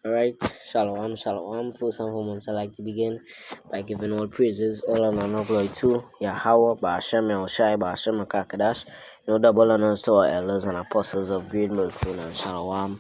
Alright, shalom, shalom. First and foremost, I'd like to begin by giving all praises, all honor and glory to Yahweh, Ba'ashem, Yahushai, Ba'ashem, Makakadash. No double honors to our elders and apostles of Great Millstone, and shalom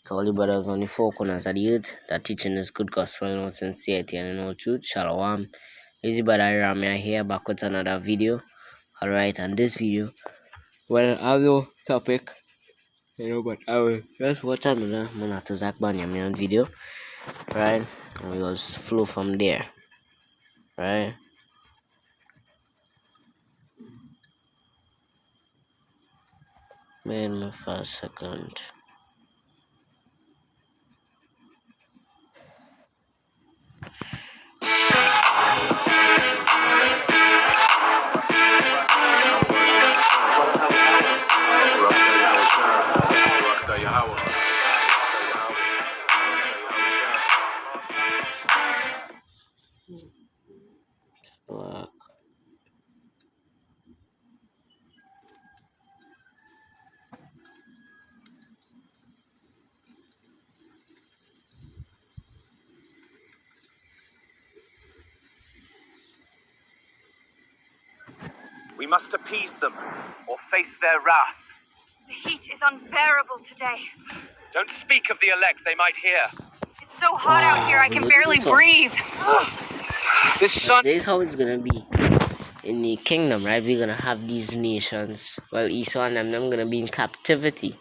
to all the brothers on the four corners of the earth that teaching this good gospel in all sincerity and in all truth. Shalom. Easy brother Ramya here, back with another video. Alright, and this video, well, I have no topic. But I will just watch another Monatazak Banyamin video, right? And we will flow from there, right? Wait me for a second. We must appease them, or face their wrath. The heat is unbearable today. Don't speak of the elect, they might hear. It's so hot out here, I can barely breathe. This sun... This is how it's gonna be in the kingdom, right? We're gonna have these nations. Well, Esau and them gonna be in captivity,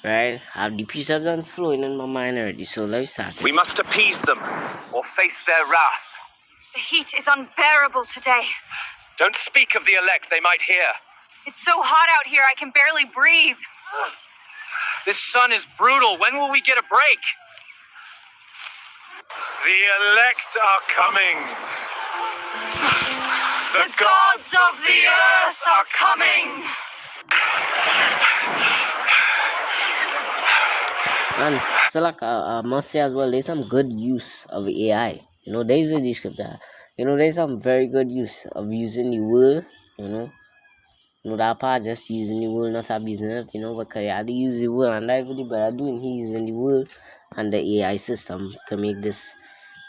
right? Have the precepts flowing in my mind already, so let's start. We must appease them, or face their wrath. The heat is unbearable today. Don't speak of the elect, they might hear. It's so hot out here, I can barely breathe. This sun is brutal. When will we get a break? The elect are coming. The gods of the earth are coming. And so like I must say as well, there's some good use of AI. You know, there's the scripture. You know, there's some very good use of using the word, you know that part, just using the word, not abusing it, you know, because you have to use the word, and that's what the brother doing, he using the word and the AI system to make this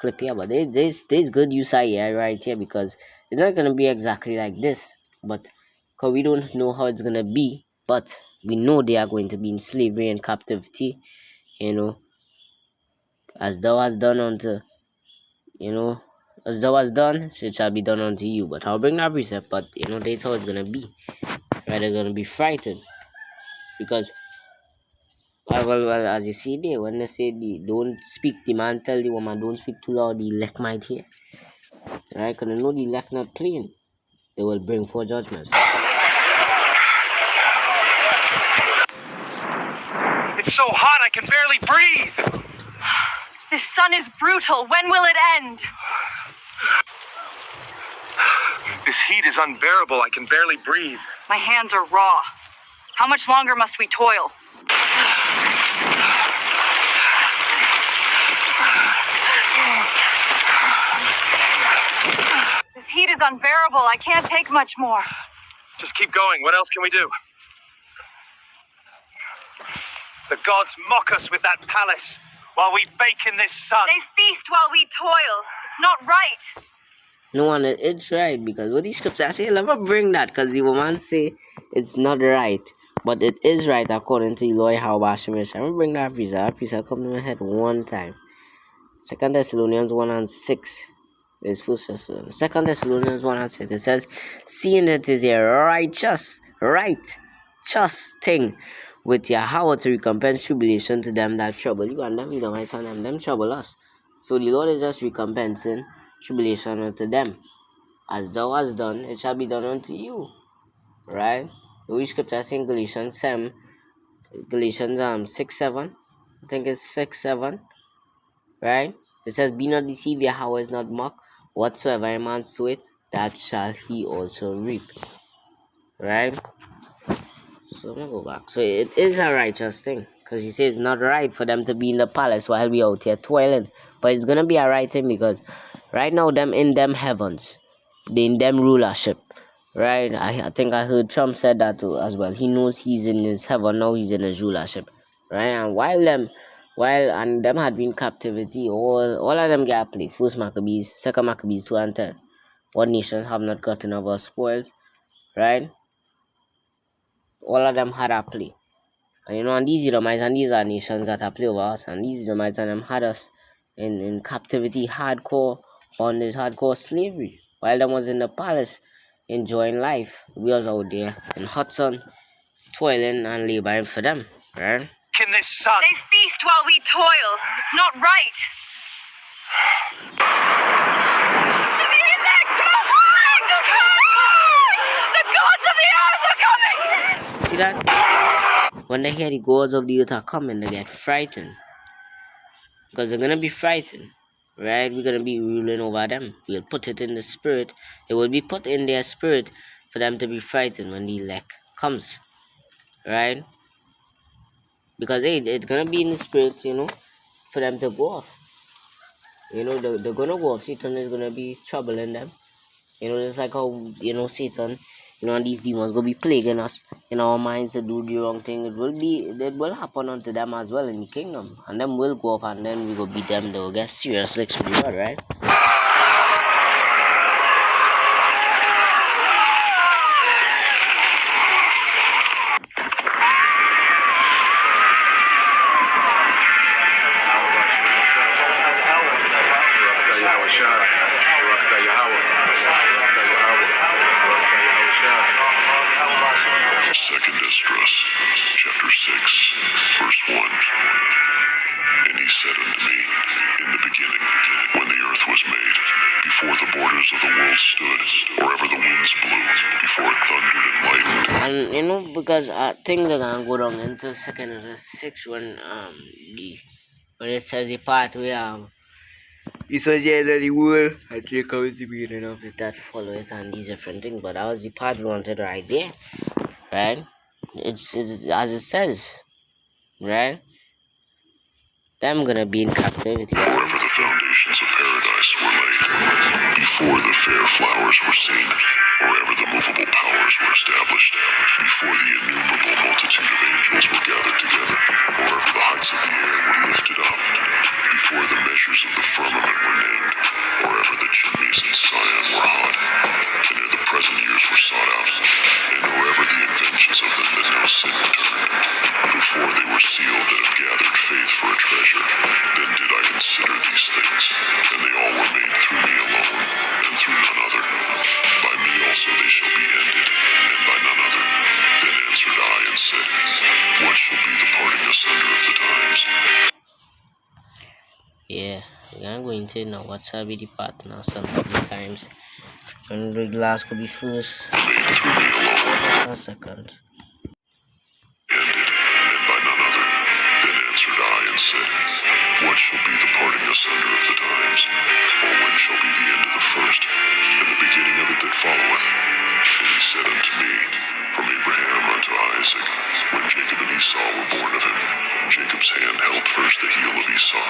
clip here. But there's good use of AI right here, because it's not going to be exactly like this, but because we don't know how it's going to be, but we know they are going to be in slavery and captivity, you know, as thou hast done unto, you know, as thou hast done, it shall be done unto you. But I'll bring that precept, but you know, that's how it's gonna be. Right, they're gonna be frightened. Because well, as you see there, when they say don't speak, the man tell the woman don't speak too loud, the elect might hear. Right, because they know the elect not clean. They will bring forth judgment. It's so hot I can barely breathe. This sun is brutal. When will it end? This heat is unbearable. I can barely breathe. My hands are raw. How much longer must we toil? This heat is unbearable. I can't take much more. Just keep going. What else can we do? The gods mock us with that palace while we bake in this sun. They feast while we toil. It's not right. No one, it's right, because what these scriptures say, let me bring that, because the woman say it's not right, but it is right according to the Lord Yahweh Shemish. I'm going to bring that piece. That piece will come to my head one time. 2 Thessalonians 1 and 6. There's 1 Thessalonians. 2 Thessalonians 1 and 6. It says, seeing it is a righteous thing with Yahweh to recompense tribulation to them that trouble you, and them, you know, my son, and them trouble us. So the Lord is just recompensing tribulation unto them. As thou hast done, it shall be done unto you. Right? The scripture saying Galatians 6, 7. I think it's 6, 7. Right? It says, be not deceived, Yahweh is not mocked. Whatsoever a man soweth, that shall he also reap. Right? So I'm gonna go back. So it is a righteous thing, because he says it's not right for them to be in the palace while we out here toiling. But it's gonna be a right thing, because right now them in them heavens, they in them rulership, right? I think I heard Trump said that too as well. He knows he's in his heaven now, he's in his rulership, right? And while while and them had been captivity, all of them get play. First Maccabees, second Maccabees 2 and 10. One nation have not gotten of our spoils, right? All of them had a play. And and these Edomites and these are nations that have played over us, and these Edomites and them had us in captivity, hardcore bondage, hardcore slavery. While them was in the palace enjoying life, we was out there in hot sun, toiling and laboring for them, right? In this sun. They feast while we toil. It's not right. The elect are coming! The gods of the earth are coming! See that? When they hear the gods of the earth are coming, they get frightened. Because they're gonna be frightened, right? We're gonna be ruling over them. We'll put it in the spirit. It will be put in their spirit for them to be frightened when the elect comes, right? Because hey, it's gonna be in the spirit, for them to go off. They're gonna go off. Satan is gonna be troubling them. Just like how Satan, and these demons gonna be plaguing us in our minds to do the wrong thing. It will happen unto them as well in the kingdom, and them will go off, and then we go beat them. They'll get serious like spirit, right? Second Esdras, chapter 6, verse 1. And he said unto me, in the beginning, when the earth was made, before the borders of the world stood, or ever the winds blew, before it thundered and lightened. And because I think they're gonna go down into Second Esdras 6 when it says the part where he saw the end of the world, and Jacob is the beginning of it that followeth and these different things. But that was the part we wanted right there, right? It's as it says, right? Them gonna be in captivity. Wherever the foundations of paradise were laid, before the fair flowers were seen, or ever the movable powers were established, before the innumerable multitude of angels were gathered together, or ever the heights of the air were lifted up, before the measures of the firmament were named, or ever the chimneys in Sion were hot, and ere the present years were sought out, and or ever the inventions of them that no sin returned, before they were sealed that have gathered faith for a treasure, then did I consider these things, and they all were made through me alone, and through none other. By me also they shall be ended, and by none other. Then answered I and said, what shall be the parting asunder of the times? Yeah, I'm going to know what shall be the partner some of the times. And the last could be first. Made through me alone. A second. Ended, and by none other. Then answered I and said, what shall be the parting asunder of the times? Or when shall be the end of the first, and the beginning of it that followeth? And he said unto me, from Abraham unto Isaac, when Jacob and Esau were born of him, Jacob's hand held first the heel of Esau.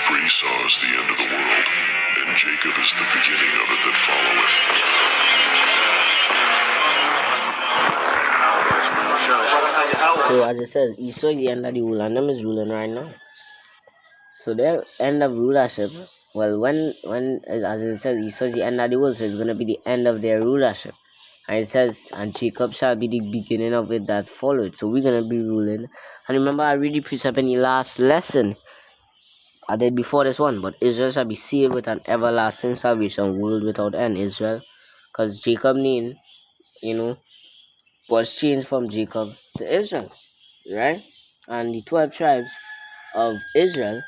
For Esau is the end of the world, and Jacob is the beginning of it that followeth. So as it says, Esau is the end of the world, and them is ruling right now. So their end of rulership, well, when as it says, Esau is the end of the world, so it's gonna be the end of their rulership. And it says, and Jacob shall be the beginning of it that followed. So we're gonna be ruling. And remember, I read the precept in the last lesson. I did before this one, but Israel shall be sealed with an everlasting salvation, world without end. Israel, because Jacob name, was changed from Jacob to Israel, right? And the 12 tribes of Israel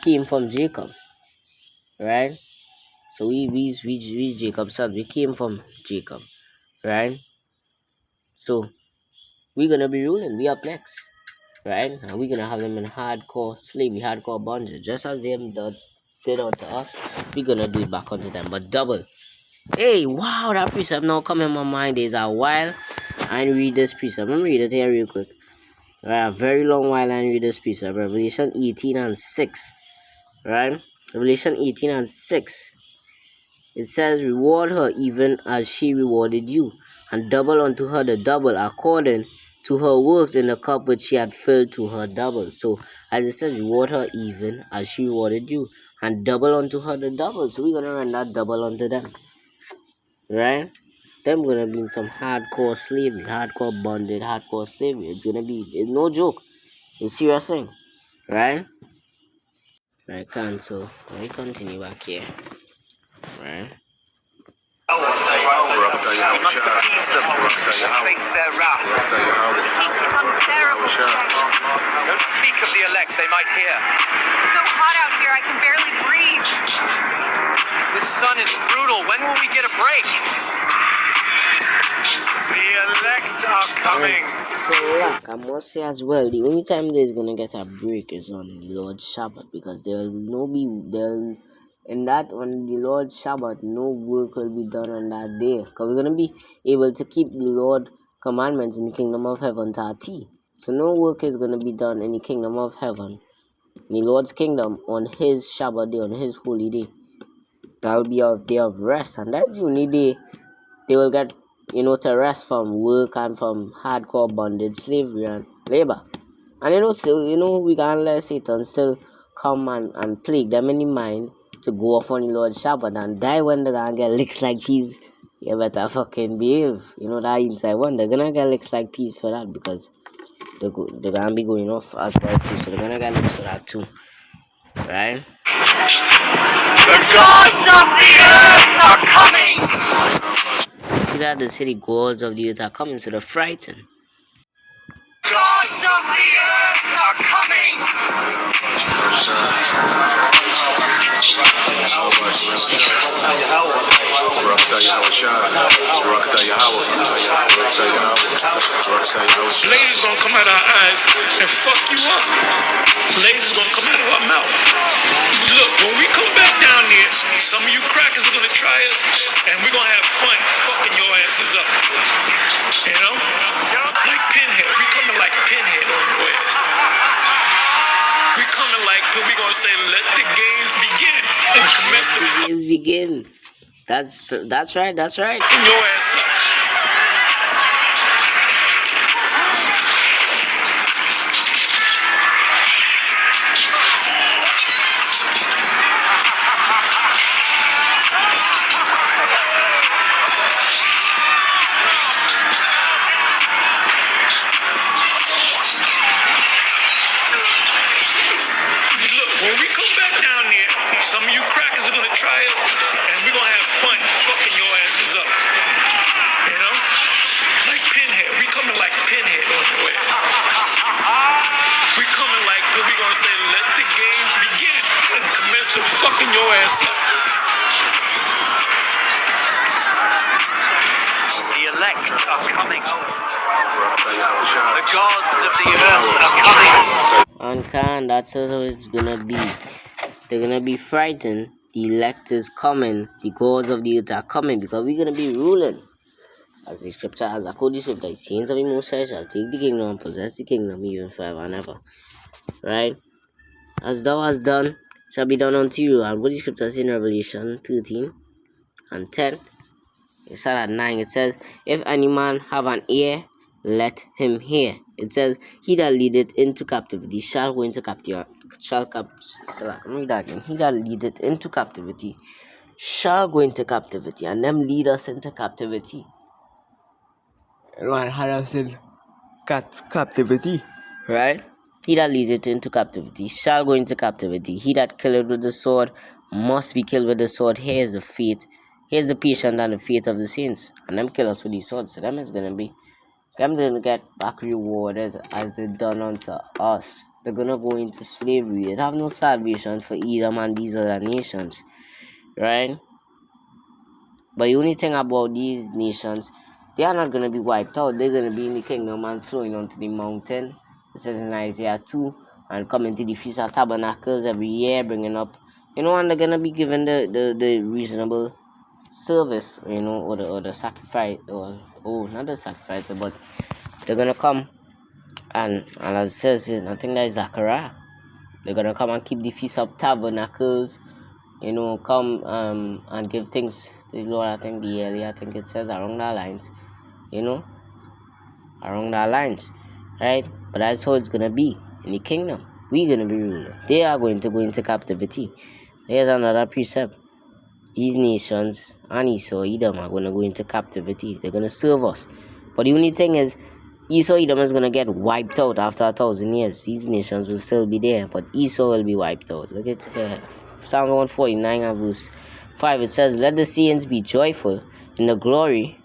came from Jacob, right? So we Jacob's sons, we came from Jacob, right? So we're gonna be ruling. We up next, right? And we're gonna have them in hardcore slavery, hardcore bondage, just as them did unto us. We're gonna do it back unto them, but double. Hey, wow, that precept now come in my mind. There's a while I read this precept. Let me read it here real quick. Right, a very long while I read this precept. Revelation 18 and 6. Right? Revelation 18 and 6. It says, reward her even as she rewarded you, and double unto her the double according to her works in the cup which she had filled to her double. So As it says, reward her even as she rewarded you, and double unto her the double. So we're gonna run that double unto them, right? Them gonna be in some hardcore slavery, hardcore bonded, hardcore slavery. It's no joke. It's a serious thing, right? Right, cancel. Let me continue back here, right? We must appease them and face their wrath. The heat is unbearable today. Don't speak of the elect, they might hear. It's so hot out here, I can barely breathe. This sun is brutal. When will we get a break? The elect are coming. So look, I must say as well, the only time there's gonna get a break is on the Lord's Shabbat, because on the Lord's Shabbat, no work will be done on that day, because we're gonna be able to keep the Lord commandments in the kingdom of heaven to a T. So no work is gonna be done in the kingdom of heaven, in the Lord's kingdom, on his Shabbat day, on his holy day. That'll be a day of rest, and that's the only day they will get, to rest from work and from hardcore bondage, slavery and labor. And still, we can't let Satan still come and plague them in the mind to go off on the Lord's Shabbat and die when they're gonna get licks like peas. You better fucking behave. That inside one, they're gonna get licks like peas for that, because they're gonna be going off as well too, so they're gonna get licks for that too, right? The gods of the earth are coming. See that the city gods of the earth are coming, so they're frightened. Gods of the earth are coming. Lasers gonna come out of our eyes and fuck you up. Lasers gonna come out of our mouth. Look, when we come back down there, some of you crackers are gonna try us, and we're gonna have fun fucking your asses up. Like Pinhead. We coming like Pinhead on your ass. We coming like, we gonna say, let the games begin. And commence the Games begin. That's right. fucking your ass up. When we come back down there, some of you crackers are gonna try us, and we're gonna have fun fucking your asses up. Like Pinhead. We coming like Pinhead on your ass. We coming like, we gonna say, let the games begin and commence to fucking your ass up. The elect are coming. The gods of the earth are coming. And that's how it's gonna be. They're gonna be frightened. The elect is coming. The gods of the earth are coming, because we're gonna be ruling. As the scripture, as I quote the scripture, the saints of the Most High shall take the kingdom and possess the kingdom even forever and ever. Right? As thou hast done, shall be done unto you. And what the scripture says in Revelation 13 and 10. It said at 9, it says, if any man have an ear, let him hear. It says, he that leadeth into captivity shall go into captivity. He that leadeth into captivity shall go into captivity, and them lead us into captivity. Lord had us in captivity, right? He that leadeth into captivity shall go into captivity. He that killeth with the sword must be killed with the sword. Here's the faith. Here's the patience and the faith of the saints. And them kill us with these swords. So them is gonna be, them gonna get back rewarded as they done unto us. They're gonna go into slavery. They have no salvation for Edom and these other nations, right? But the only thing about these nations, they are not gonna be wiped out. They're gonna be in the kingdom and flowing onto the mountain. It says in Isaiah 2, and coming to the Feast of Tabernacles every year, bringing up, and they're gonna be given the reasonable service, or the sacrifice, not the sacrifice, but they're gonna come and as it says in, I think that is Zechariah, they're gonna come and keep the Feast of Tabernacles, come and give things to the Lord. I think it says along that lines, along that lines, right? But that's how it's gonna be in the kingdom. We're gonna be ruler. They are going to go into captivity. There's another precept. These nations and Esau, Edom are gonna go into captivity. They're gonna serve us. But the only thing is, Esau, Edom is gonna get wiped out after 1,000 years. These nations will still be there, but Esau will be wiped out. Look at Psalm 149 and verse 5. It says, "Let the saints be joyful in glory.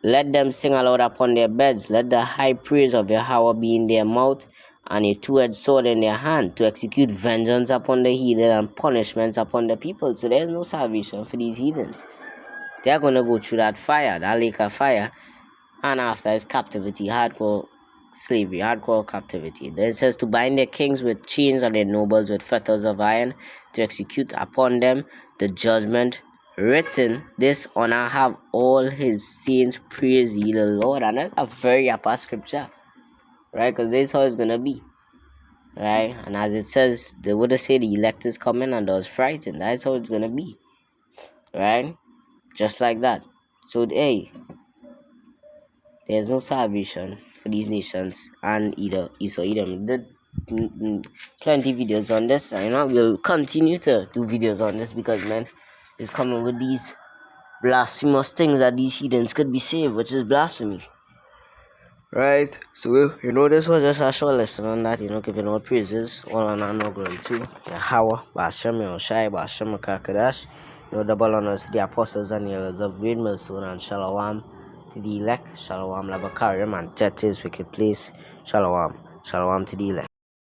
Let them sing aloud upon their beds. Let the high praise of Yahweh be in their mouth, and a two-edged sword in their hand, to execute vengeance upon the heathen and punishments upon the people." So there's no salvation for these heathens. They're gonna go through that fire, that lake of fire, and after is captivity, hardcore slavery, hardcore captivity. Then it says, "To bind their kings with chains and their nobles with fetters of iron, to execute upon them the judgment written. This honor have all his saints, praise ye the Lord." And that's a very upper scripture, right? Because this is how it's gonna be, right? And as it says, they would say the elect is coming and those frightened. That's how it's gonna be, right? Just like that. So hey, there's no salvation for these nations and Esau, Edom. Did plenty videos on this, and we'll continue to do videos on this, because man is coming with these blasphemous things that these heathens could be saved, which is blasphemy, right? So this was just a short lesson on that. Giving all praises, all honor and all glory to Yahweh, Bashem Yoshai, Bashem Kakadash. Double honors to the apostles and the elders of Great Millstone, and shalom to the elect, shalom Labakarim and Tetis wicked place, shalom to the elect.